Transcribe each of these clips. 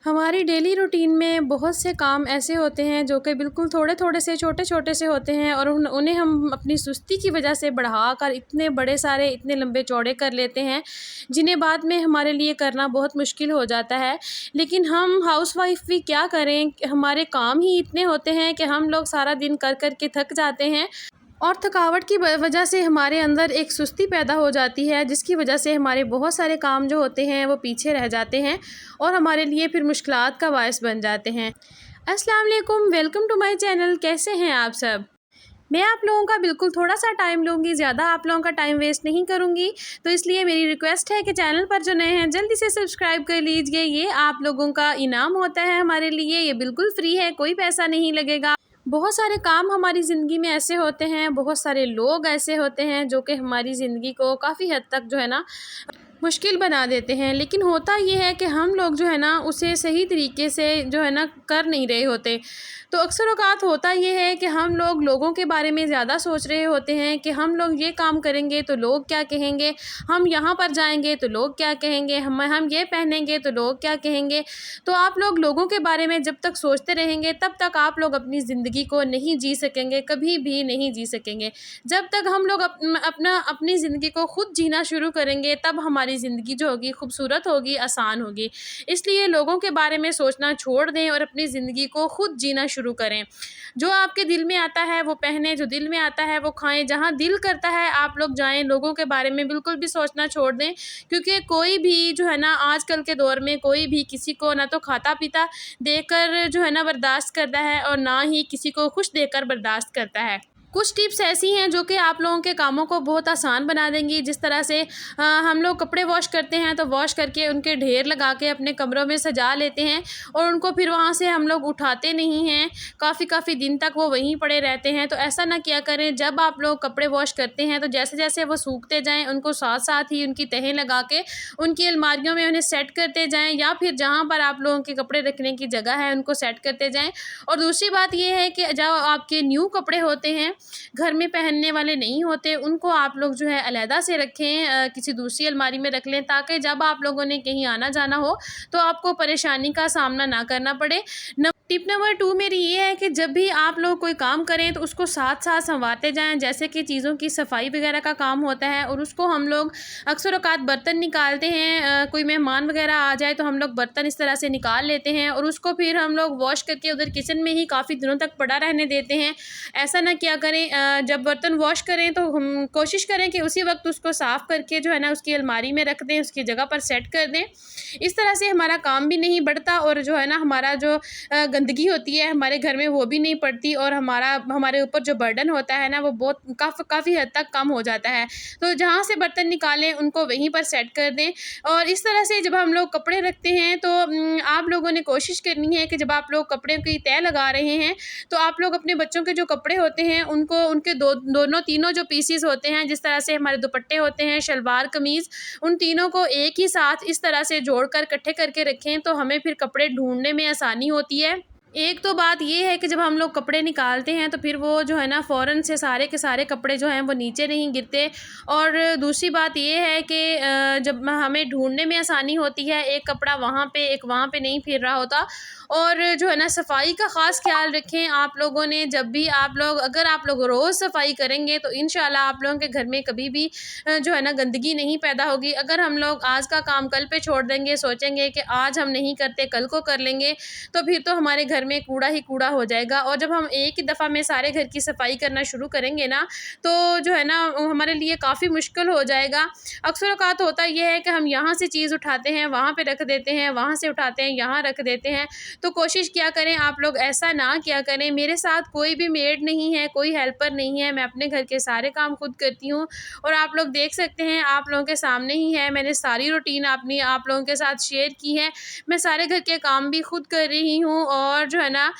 हमारी daily routine में बहुत से काम ऐसे होते हैं जो कि बिल्कुल थोड़े-थोड़े से छोटे-छोटे से होते हैं और उन्हें हम अपनी सुस्ती की वजह से बढ़ाकर इतने बड़े सारे इतने लंबे चौड़े कर लेते हैं, जिन्हें बाद में हमारे लिए करना बहुत मुश्किल हो जाता है। लेकिन हम हाउसवाइफ़ भी क्या करें, हमारे काम ही इतने होते हैं कि हम लोग सारा दिन कर के थक जाते हैं और थकावट की वजह से हमारे अंदर एक सुस्ती पैदा हो जाती है, जिसकी वजह से हमारे बहुत सारे काम जो होते हैं वो पीछे रह जाते हैं और हमारे लिए फिर मुश्किलात का बायस बन जाते हैं। अस्सलाम वालेकुम, वेलकम टू माय चैनल। कैसे हैं आप सब? मैं आप लोगों का बिल्कुल थोड़ा-सा टाइम लूँगी, ज़्यादा आप लोगों का टाइम वेस्ट नहीं करूँगी। तो इसलिए मेरी रिक्वेस्ट है कि चैनल पर जो नए हैं जल्दी से सब्सक्राइब कर लीजिए। ये आप लोगों का इनाम होता है हमारे लिए, ये बिल्कुल फ्री है, कोई पैसा नहीं लगेगा। बहुत सारे काम हमारी ज़िंदगी में ऐसे होते हैं, बहुत सारे लोग ऐसे होते हैं जो कि हमारी ज़िंदगी को काफ़ी हद तक जो है ना मुश्किल बना देते हैं। लेकिन होता ये है कि हम लोग जो है ना उसे सही तरीके से जो है ना कर नहीं रहे होते। तो अक्सर औक़ात होता ये है कि हम लोगों के बारे में ज़्यादा सोच रहे होते हैं कि हम लोग ये काम करेंगे तो लोग क्या कहेंगे, हम यहाँ पर जाएँगे तो लोग क्या कहेंगे, हम ये पहनेंगे तो लोग क्या कहेंगे। तो आप लोगों के बारे में जब तक सोचते रहेंगे तब तक आप लोग अपनी ज़िंदगी को नहीं जी सकेंगे, कभी भी नहीं जी सकेंगे। जब तक हम लोग अपनी ज़िंदगी को खुद जीना शुरू करेंगे तब हमारी ज़िंदगी जो होगी खूबसूरत होगी, आसान होगी। इसलिए लोगों के बारे में सोचना छोड़ दें और अपनी ज़िंदगी को खुद जीना शुरू करें। जो आपके दिल में आता है वो पहनें, जो दिल में आता है वो खाएँ, जहाँ दिल करता है आप लोग जाएँ। लोगों के बारे में बिल्कुल भी सोचना छोड़ दें, क्योंकि कोई भी जो है ना आजकल के दौर में कोई भी किसी को ना तो खाता-पीता देकर जो है ना बर्दाश्त करता है और ना ही किसी को खुश देकर बर्दाश्त करता है। कुछ टिप्स ऐसी हैं जो कि आप लोगों के कामों को बहुत आसान बना देंगी। जिस तरह से हम लोग कपड़े वॉश करते हैं तो वॉश करके उनके ढेर लगा के अपने कमरों में सजा लेते हैं और उनको फिर वहाँ से हम लोग उठाते नहीं हैं, काफ़ी दिन तक वो वहीं पड़े रहते हैं। तो ऐसा ना किया करें। जब आप लोग कपड़े वॉश करते हैं तो जैसे-जैसे वो सूखते जाएँ उनको साथ-साथ ही उनकी तहें लगा के उनकी अलमारियों में उन्हें सेट करते जाएँ, या फिर जहाँ पर आप लोगों के कपड़े रखने की जगह है उनको सेट करते जाएँ। और दूसरी बात ये है कि जब आपके न्यू कपड़े होते हैं, घर में पहनने वाले नहीं होते, उनको आप लोग जो है अलहदा से रखें, किसी दूसरी अलमारी में रख लें, ताकि जब आप लोगों ने कहीं आना-जाना हो तो आपको परेशानी का सामना ना करना पड़े। टिप नंबर 2 मेरी ये है कि जब भी आप लोग कोई काम करें तो उसको साथ-साथ सँवारते जाएँ। जैसे कि चीज़ों की सफाई वगैरह का काम होता है और उसको हम लोग अक्सर औक़ात बर्तन निकालते हैं, कोई मेहमान वगैरह आ जाए तो हम लोग बर्तन इस तरह से निकाल लेते हैं और उसको फिर हम लोग वॉश करके उधर किचन में ही काफ़ी दिनों तक पड़ा रहने देते हैं। ऐसा ना किया करें। जब बर्तन वॉश करें तो हम कोशिश करें कि उसी वक़्त उसको साफ़ करके जो है ना उसकी अलमारी में रख दें, उसकी जगह पर सेट कर दें। इस तरह से हमारा काम भी नहीं बढ़ता और जो है ना हमारा जो गंदगी होती है हमारे घर में वो भी नहीं पड़ती और हमारे ऊपर जो बर्डन होता है ना वो बहुत काफ़ी हद तक कम हो जाता है। तो जहाँ से बर्तन निकालें उनको वहीं पर सेट कर दें। और इस तरह से जब हम लोग कपड़े रखते हैं तो आप लोगों ने कोशिश करनी है कि जब आप लोग कपड़े की तह लगा रहे हैं तो आप लोग अपने बच्चों के जो कपड़े होते हैं उनको उनके दोनों तीनों जो पीसेस होते हैं, जिस तरह से हमारे दुपट्टे होते हैं, शलवार कमीज़, उन तीनों को एक ही साथ इस तरह से जोड़कर इकट्ठे करके रखें तो हमें फिर कपड़े ढूँढने में आसानी होती है। एक तो बात ये है कि जब हम लोग कपड़े निकालते हैं तो फिर वो जो है ना फ़ौरन से सारे के सारे कपड़े जो हैं वो नीचे नहीं गिरते। और दूसरी बात ये है कि जब हमें ढूँढने में आसानी होती है, एक कपड़ा वहाँ पे एक वहाँ पे नहीं फिर रहा होता। और जो है ना सफाई का ख़ास ख़्याल रखें आप लोगों ने। जब भी अगर आप लोग रोज़ सफाई करेंगे तो इंशाल्लाह आप लोगों के घर में कभी भी जो है ना गंदगी नहीं पैदा होगी। अगर हम लोग आज का काम कल पे छोड़ देंगे, सोचेंगे कि आज हम नहीं करते कल को कर लेंगे, तो फिर तो हमारे घर में कूड़ा ही कूड़ा हो जाएगा। और जब हम एक ही दफ़ा में सारे घर की सफाई करना शुरू करेंगे ना तो जो है ना हमारे लिए काफ़ी मुश्किल हो जाएगा। अक्सर औक़ात होता ये है कि हम यहाँ से चीज़ उठाते हैं वहाँ पे रख देते हैं, वहाँ से उठाते हैं यहाँ रख देते हैं। तो कोशिश किया करें आप लोग ऐसा ना किया करें। मेरे साथ कोई भी मेड नहीं है, कोई हेल्पर नहीं है, मैं अपने घर के सारे काम खुद करती हूँ। और आप लोग देख सकते हैं, आप लोगों के सामने ही है, मैंने सारी रूटीन आप लोगों के साथ शेयर की है। मैं सारे घर के काम भी खुद कर रही हूँ और जो है ना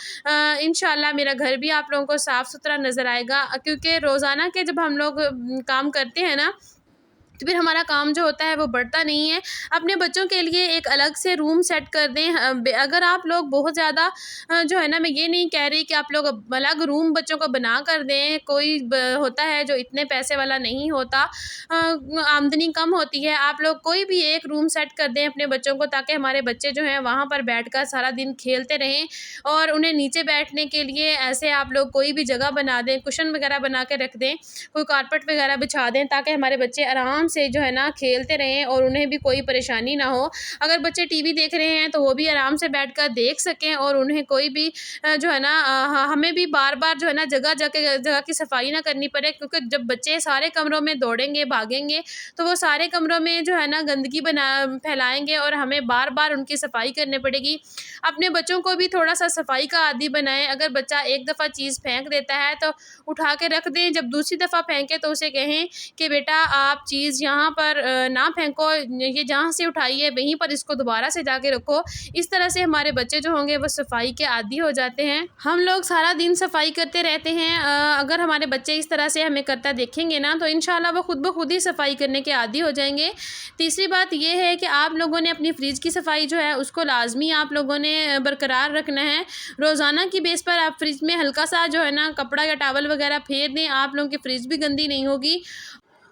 इंशाल्लाह मेरा घर भी आप लोगों को साफ़ सुथरा नज़र आएगा, क्योंकि रोज़ाना के जब हम लोग काम करते हैं ना तो फिर हमारा काम जो होता है वो बढ़ता नहीं है। अपने बच्चों के लिए एक अलग से रूम सेट कर दें। अगर आप लोग बहुत ज़्यादा जो है ना, मैं ये नहीं कह रही कि आप लोग अलग रूम बच्चों को बना कर दें। कोई होता है जो इतने पैसे वाला नहीं होता, आमदनी कम होती है, आप लोग कोई भी एक रूम सेट कर दें अपने बच्चों को, ताकि हमारे बच्चे जो हैं वहाँ पर बैठकर सारा दिन खेलते रहें। और उन्हें नीचे बैठने के लिए ऐसे आप लोग कोई भी जगह बना दें, कुशन वगैरह बना के रख दें, कोई कारपेट वगैरह बिछा दें, ताकि हमारे बच्चे आराम से जो है ना खेलते रहें और उन्हें भी कोई परेशानी ना हो। अगर बच्चे टीवी देख रहे हैं तो वो भी आराम से बैठकर देख सकें और उन्हें कोई भी जो है ना हमें भी बार-बार जो है ना जगह की सफाई ना करनी पड़े, क्योंकि जब बच्चे सारे कमरों में दौड़ेंगे, भागेंगे, तो वो सारे कमरों में जो है ना गंदगी फैलाएँगे और हमें बार-बार उनकी सफाई करनी पड़ेगी। अपने बच्चों को भी थोड़ा-सा सफाई का आदी बनाएँ। अगर बच्चा एक दफ़ा चीज़ फेंक देता है तो उठा के रख दें, जब दूसरी दफ़ा फेंके तो उसे कहें कि बेटा आप चीज़ यहाँ पर ना फेंको, ये जहाँ से उठाई है वहीं पर इसको दोबारा से जाके रखो। इस तरह से हमारे बच्चे जो होंगे वो सफाई के आदी हो जाते हैं। हम लोग सारा दिन सफाई करते रहते हैं, अगर हमारे बच्चे इस तरह से हमें करता देखेंगे ना तो इंशाल्लाह वो खुद ब खुद ही सफाई करने के आदी हो जाएंगे। तीसरी बात ये है कि आप लोगों ने अपनी फ्रिज की सफाई जो है उसको लाजमी आप लोगों ने बरकरार रखना है। रोज़ाना की बेस पर आप फ्रिज में हल्का सा जो है ना कपड़ा या टॉवल वगैरह फेर दें, आप लोगों की फ्रिज भी गंदी नहीं होगी।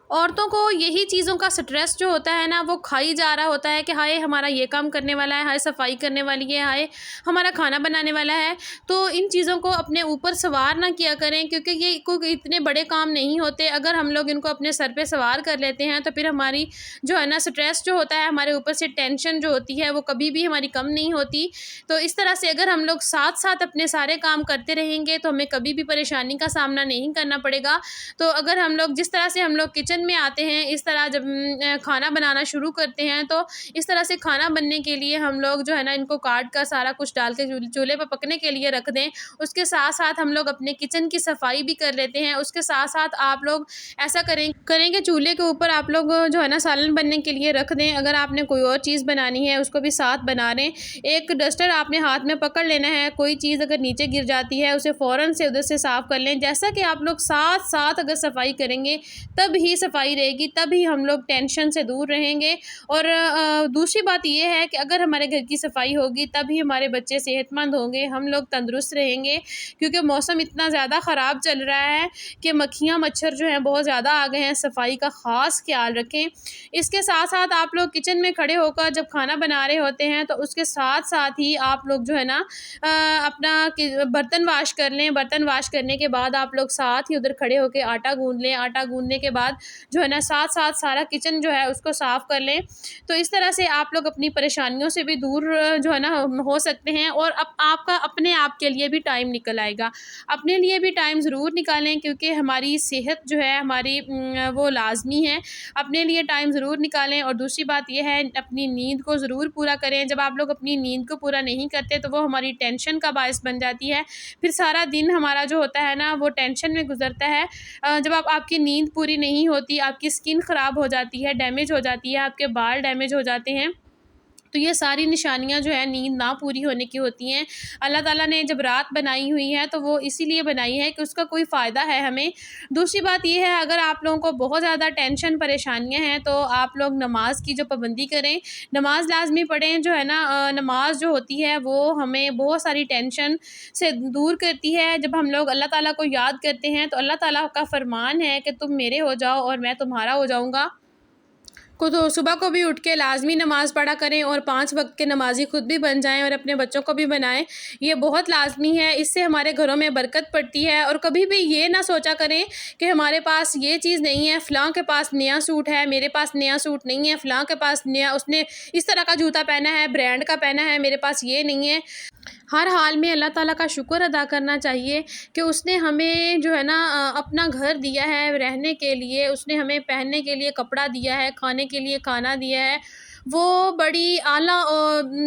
औरतों को यही चीज़ों का स्ट्रेस जो होता है ना वो खाई जा रहा होता है कि हाय हमारा ये काम करने वाला है, हाय सफाई करने वाली है, हाय हमारा खाना बनाने वाला है। तो इन चीज़ों को अपने ऊपर सवार ना किया करें, क्योंकि ये कोई इतने बड़े काम नहीं होते। अगर हम लोग इनको अपने सर पे सवार कर लेते हैं तो फिर हमारी जो है ना स्ट्रेस जो होता है, हमारे ऊपर से टेंशन जो होती है वो कभी भी हमारी कम नहीं होती। तो इस तरह से अगर हम लोग साथ साथ अपने सारे काम करते रहेंगे तो हमें कभी भी परेशानी का सामना नहीं करना पड़ेगा। तो अगर हम लोग जिस तरह से हम लोग किचन में आते हैं, इस तरह जब खाना बनाना शुरू करते हैं तो इस तरह से खाना बनने के लिए हम लोग जो है ना इनको काट कर सारा कुछ डाल के चूल्हे पर पकने के लिए रख दें। उसके साथ साथ हम लोग अपने किचन की सफाई भी कर लेते हैं। उसके साथ साथ आप लोग ऐसा करेंगे चूल्हे के ऊपर आप लोग जो है ना सालन बनने के लिए रख दें। अगर आपने कोई और चीज़ बनानी है उसको भी साथ बना लें। एक डस्टर आपने हाथ में पकड़ लेना है, कोई चीज़ अगर नीचे गिर जाती है उसे फ़ौरन से उधर से साफ़ कर लें। जैसा कि आप लोग साथ साथ अगर सफाई करेंगे तब ही सफाई रहेगी, तभी हम लोग टेंशन से दूर रहेंगे। और दूसरी बात ये है कि अगर हमारे घर की सफाई होगी तभी हमारे बच्चे सेहतमंद होंगे, हम लोग तंदुरुस्त रहेंगे। क्योंकि मौसम इतना ज़्यादा ख़राब चल रहा है कि मक्खियाँ मच्छर जो हैं बहुत ज़्यादा आ गए हैं। सफाई का ख़ास ख्याल रखें। इसके साथ साथ आप लोग किचन में खड़े होकर जब खाना बना रहे होते हैं तो उसके साथ साथ ही आप लोग जो है ना अपना बर्तन वाश कर लें। बर्तन वाश करने के बाद आप लोग साथ ही उधर खड़े होकर आटा गूंद लें। आटा गूंदने के बाद जो है ना साथ साथ सारा किचन जो है उसको साफ़ कर लें। तो इस तरह से आप लोग अपनी परेशानियों से भी दूर जो है ना हो सकते हैं और अब आपका अपने आप के लिए भी टाइम निकल आएगा। अपने लिए भी टाइम ज़रूर निकालें, क्योंकि हमारी सेहत जो है हमारी वो लाजमी है। अपने लिए टाइम ज़रूर निकालें। और दूसरी बात यह है अपनी नींद को ज़रूर पूरा करें। जब आप लोग अपनी नींद को पूरा नहीं करते तो वो हमारी टेंशन का बायस बन जाती है। फिर सारा दिन हमारा जो होता है ना वो टेंशन में गुजरता है। जब आपकी नींद पूरी नहीं होती, आपकी स्किन ख़राब हो जाती है, डैमेज हो जाती है, आपके बाल डैमेज हो जाते हैं। तो ये सारी निशानियाँ जो है नींद ना पूरी होने की होती हैं। अल्लाह ताला ने जब रात बनाई हुई है तो वो इसीलिए बनाई है कि उसका कोई फ़ायदा है हमें। दूसरी बात ये है, अगर आप लोगों को बहुत ज़्यादा टेंशन परेशानियाँ हैं तो आप लोग नमाज़ की जो पाबंदी करें, नमाज़ लाज़मी पढ़ें। जो है ना नमाज़ जो होती है वो हमें बहुत सारी टेंशन से दूर करती है। जब हम लोग अल्लाह ताला को याद करते हैं तो अल्लाह ताला का फ़रमान है कि तुम मेरे हो जाओ और मैं तुम्हारा हो जाऊँगा। तो सुबह को भी उठ के लाज़मी नमाज़ पढ़ा करें और 5 वक्त के नमाज़ी खुद भी बन जाएं और अपने बच्चों को भी बनाएं। ये बहुत लाज़मी है, इससे हमारे घरों में बरकत पड़ती है। और कभी भी ये ना सोचा करें कि हमारे पास ये चीज़ नहीं है, फ़लाँ के पास नया सूट है, मेरे पास नया सूट नहीं है, फ़लाँ के पास नया, उसने इस तरह का जूता पहना है, ब्रांड का पहना है, मेरे पास ये नहीं है। हर हाल में अल्लाह ताला का शुक्र अदा करना चाहिए कि उसने हमें जो है ना अपना घर दिया है रहने के लिए, उसने हमें पहनने के लिए कपड़ा दिया है, खाने के लिए खाना दिया है। वो बड़ी आला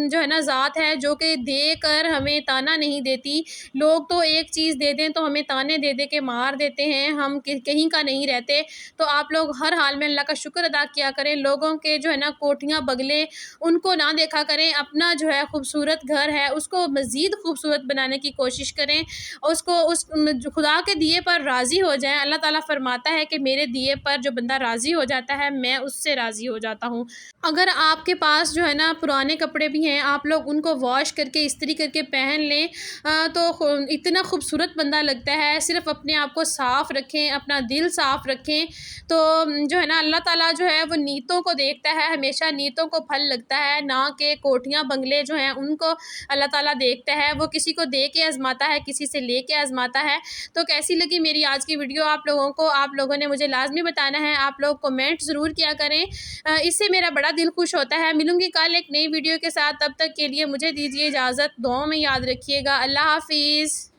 जो है ना ज़ात है, जो कि देकर हमें ताना नहीं देती। लोग तो एक चीज़ दे दें तो हमें ताने दे दे के मार देते हैं, हम कहीं का नहीं रहते। तो आप लोग हर हाल में अल्लाह का शुक्र अदा किया करें। लोगों के जो है ना कोठियाँ बंगले उनको ना देखा करें, अपना जो है खूबसूरत घर है उसको मज़ीद खूबसूरत बनाने की कोशिश करें, उसको उस खुदा के दिए पर राज़ी हो जाएँ। अल्लाह ताला फरमाता है कि मेरे दिए पर जो बंदा राज़ी हो जाता है, मैं उससे राज़ी हो जाता हूँ। अगर आपके पास जो है ना पुराने कपड़े भी हैं, आप लोग उनको वॉश करके इस्त्री करके पहन लें, तो इतना खूबसूरत बंदा लगता है। सिर्फ़ अपने आप को साफ़ रखें, अपना दिल साफ़ रखें, तो जो है ना अल्लाह ताला जो है वो नीयतों को देखता है, हमेशा नीयतों को फल लगता है, ना कि कोठियाँ बंगले जो हैं उनको अल्लाह ताला देखता है। वो किसी को दे के आज़माता है, किसी से ले के आज़माता है। तो कैसी लगी मेरी आज की वीडियो आप लोगों को? आप लोगों ने मुझे लाज़मी बताना है, आप लोग कमेंट ज़रूर किया करें। इससे मेरा बड़ा दिल खुश होता है। मिलूँगी कल एक नई वीडियो के साथ, तब तक के लिए मुझे दीजिए इजाज़त। दुआओं में याद रखिएगा। अल्लाह हाफ़िज़।